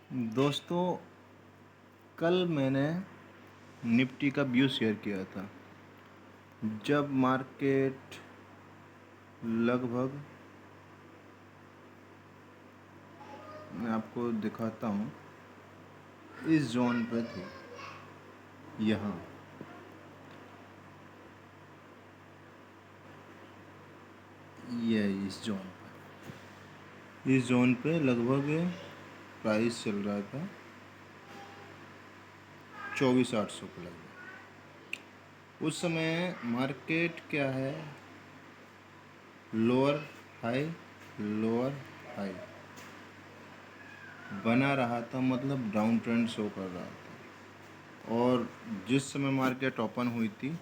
दोस्तों, कल मैंने निफ्टी का व्यू शेयर किया था। जब मार्केट लगभग, मैं आपको दिखाता हूँ, इस जोन पे थी। यहाँ ये इस जोन पे लगभग प्राइस चल रहा था 24,800 के लगभग। उस समय मार्केट क्या है, लोअर हाई लोअर हाई बना रहा था, मतलब डाउन ट्रेंड शो कर रहा था। और जिस समय मार्केट ओपन हुई थी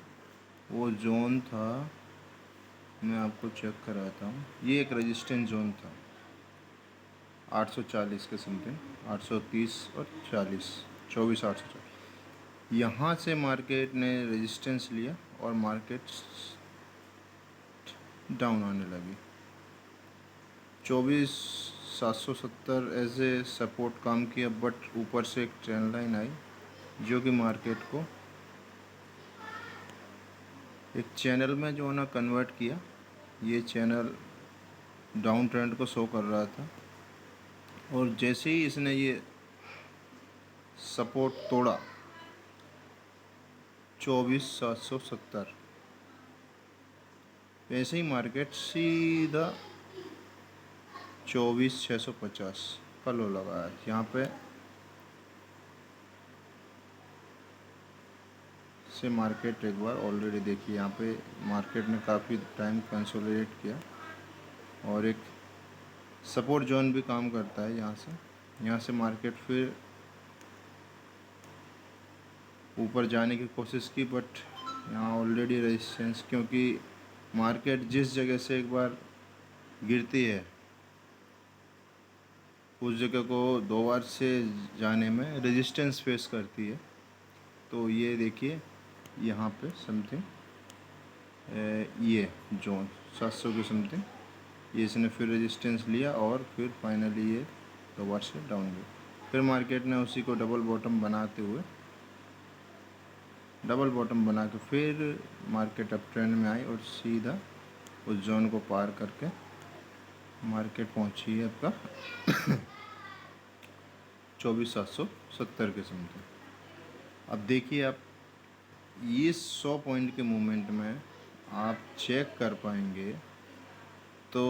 वो जोन था, मैं आपको चेक कराता हूँ, ये एक रेजिस्टेंस जोन था 840 के समथिंग, 830 और 40, 24,840। यहाँ से मार्केट ने रेजिस्टेंस लिया और मार्केट डाउन आने लगी। 24,770 एज ए सपोर्ट काम किया, बट ऊपर से एक ट्रेंड लाइन आई जो कि मार्केट को एक चैनल में जो है ना कन्वर्ट किया। ये चैनल डाउन ट्रेंड को शो कर रहा था और जैसे ही इसने ये सपोर्ट तोड़ा 24,770, वैसे ही मार्केट सीधा 24,650 का लो लगा है। यहाँ पे से मार्केट एक बार ऑलरेडी देखिए, यहाँ पे मार्केट ने काफ़ी टाइम कंसोलिडेट किया और एक सपोर्ट जोन भी काम करता है। यहाँ से मार्केट फिर ऊपर जाने की कोशिश की, बट यहाँ ऑलरेडी रेजिस्टेंस, क्योंकि मार्केट जिस जगह से एक बार गिरती है उस जगह को दो बार से जाने में रेजिस्टेंस फेस करती है। तो ये देखिए यहाँ पे समथिंग ये जोन 700 के समथिंग, ये इसने फिर रेजिस्टेंस लिया और फिर फाइनली ये दो बार से डाउन हुआ। फिर मार्केट ने उसी को डबल बॉटम बना के फिर मार्केट अप ट्रेंड में आई और सीधा उस जोन को पार करके मार्केट पहुंची है आपका 24,770 के समथिंग। अब देखिए, आप ये 100 पॉइंट के मूवमेंट में आप चेक कर पाएंगे तो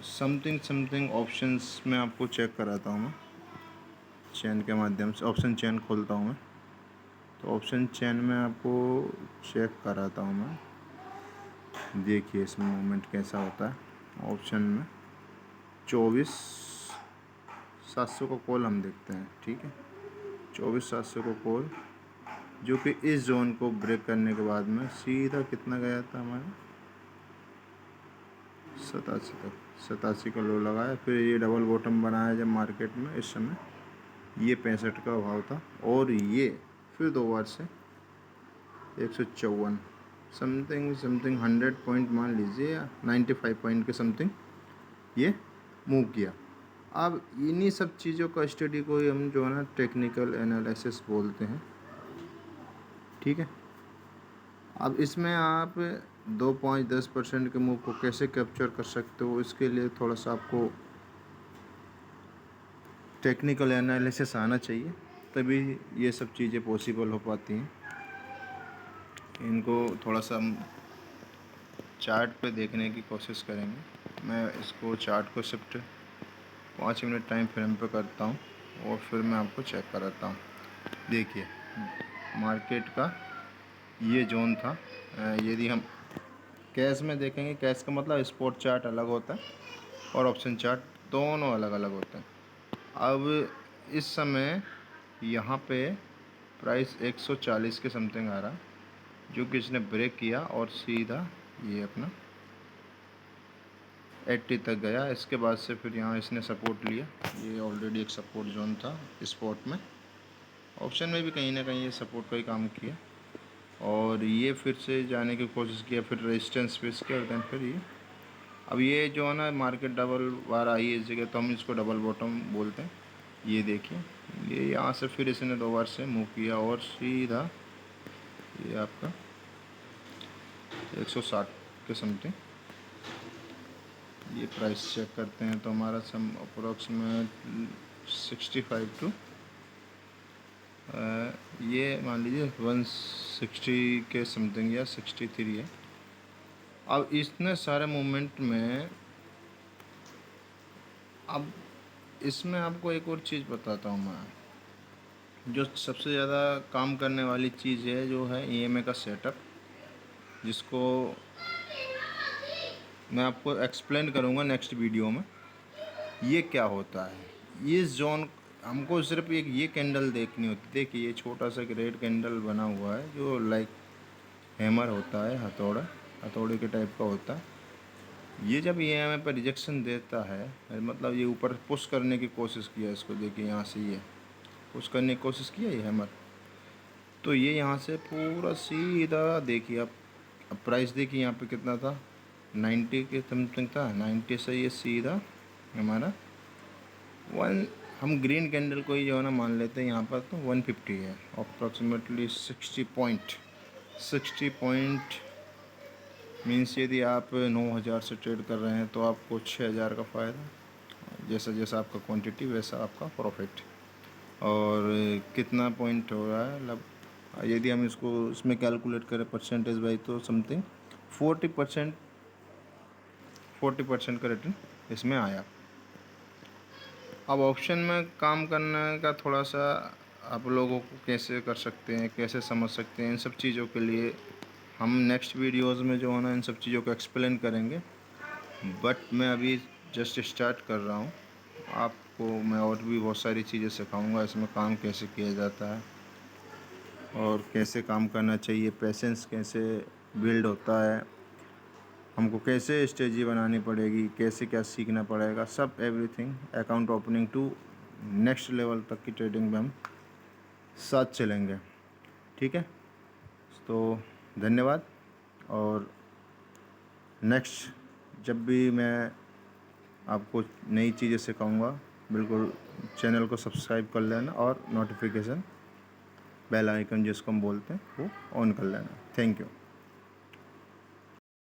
समथिंग ऑप्शंस में आपको चेक कराता हूँ मैं, चेन के माध्यम से ऑप्शन चेन खोलता हूँ मैं। तो ऑप्शन चेन में आपको चेक कराता हूँ मैं, देखिए इसमें मूवमेंट कैसा होता है। ऑप्शन में 24,700 को कॉल हम देखते हैं, ठीक है। 24,700 को कॉल, जो कि इस जोन को ब्रेक करने के बाद में सीधा कितना गया था हमारा 87 तक, 87 का लो लगाया। फिर ये डबल बॉटम बनाया जब मार्केट में, इस समय ये 65 का भाव था और ये फिर दो बार से 154 समथिंग 100 पॉइंट मान लीजिए या 95 पॉइंट के समथिंग ये मूव किया। अब इन्हीं सब चीज़ों का स्टडी को ही हम जो है ना टेक्निकल एनालिसिस बोलते हैं, ठीक है। अब इसमें आप 2.10% के मूव को कैसे कैप्चर कर सकते हो, इसके लिए थोड़ा सा आपको टेक्निकल एनालिसिस आना चाहिए, तभी ये सब चीज़ें पॉसिबल हो पाती हैं। इनको थोड़ा सा हम चार्ट पे देखने की कोशिश करेंगे। मैं इसको चार्ट को शिफ्ट 5 मिनट टाइम फ्रेम पे करता हूँ और फिर मैं आपको चेक कराता हूँ। देखिए मार्केट का ये जोन था। यदि हम कैश में देखेंगे, कैश का मतलब स्पॉट चार्ट अलग होता है और ऑप्शन चार्ट दोनों अलग अलग होते हैं। अब इस समय यहाँ पे प्राइस 140 के समथिंग आ रहा, जो कि इसने ब्रेक किया और सीधा ये अपना 80 तक गया। इसके बाद से फिर यहाँ इसने सपोर्ट लिया, ये ऑलरेडी एक सपोर्ट जोन था स्पॉट में, ऑप्शन में भी कहीं ना कहीं ये सपोर्ट का ही काम किया और ये फिर से जाने की कोशिश किया, फिर रेजिस्टेंस फेस किया और देन फिर ये अब ये जो है ना मार्केट डबल बार आई है इस जगह, तो हम इसको डबल बॉटम बोलते हैं। ये देखिए, ये यहाँ से फिर इसने 2 बार से मूव किया और सीधा ये आपका 160 के समथिंग। ये प्राइस चेक करते हैं तो हमारा सम अप्रोक्सीमेट 65 टू ये मान लीजिए 160 के समथिंग या 63 है। अब इतने सारे मूवमेंट में अब इसमें आपको एक और चीज़ बताता हूँ मैं, जो सबसे ज़्यादा काम करने वाली चीज़ है जो है ईएमए का सेटअप, जिसको मैं आपको एक्सप्लेन करूँगा नेक्स्ट वीडियो में। ये क्या होता है, ये जोन हमको सिर्फ एक ये कैंडल देखनी होती। देखिए ये छोटा सा एक रेड कैंडल बना हुआ है जो लाइक हैमर होता है, हथौड़े के टाइप का होता है। ये जब ईएमआई पर रिजेक्शन देता है, मतलब ये ऊपर पुश करने की कोशिश किया इसको, देखिए यहाँ से ये पुश करने की कोशिश किया ये हैमर, तो ये यहाँ से पूरा सीधा देखिए अब प्राइस देखिए यहाँ पे कितना था, 90 के समथिंग था। 90 से ये सीधा हमारा हम ग्रीन कैंडल को ही जो है ना मान लेते हैं यहाँ पर, तो 150 है अप्रॉक्सीमेटली 60 पॉइंट मीन्स यदि आप 9,000 से ट्रेड कर रहे हैं तो आपको 6,000 का फ़ायदा। जैसा जैसा आपका क्वांटिटी वैसा आपका प्रॉफिट। और कितना पॉइंट हो रहा है, मतलब यदि हम इसको इसमें कैलकुलेट करें परसेंटेज वाइज तो समथिंग 40% का रिटर्न इसमें आया। अब ऑप्शन में काम करने का थोड़ा सा आप लोगों को कैसे कर सकते हैं, कैसे समझ सकते हैं, इन सब चीज़ों के लिए हम नेक्स्ट वीडियोस में जो है ना इन सब चीज़ों को एक्सप्लेन करेंगे। बट मैं अभी जस्ट स्टार्ट कर रहा हूँ। आपको मैं और भी बहुत सारी चीज़ें सिखाऊंगा, इसमें काम कैसे किया जाता है और कैसे काम करना चाहिए, पेशेंस कैसे बिल्ड होता है, हमको कैसे स्ट्रेटजी बनानी पड़ेगी, कैसे क्या सीखना पड़ेगा, सब everything account opening to next level तक की ट्रेडिंग में हम साथ चलेंगे। ठीक है, तो धन्यवाद। और नेक्स्ट जब भी मैं आपको नई चीज़ें सिखाऊंगा, बिल्कुल चैनल को सब्सक्राइब कर लेना और नोटिफिकेशन बेल आइकन जिसको हम बोलते हैं वो ऑन कर लेना। Thank you.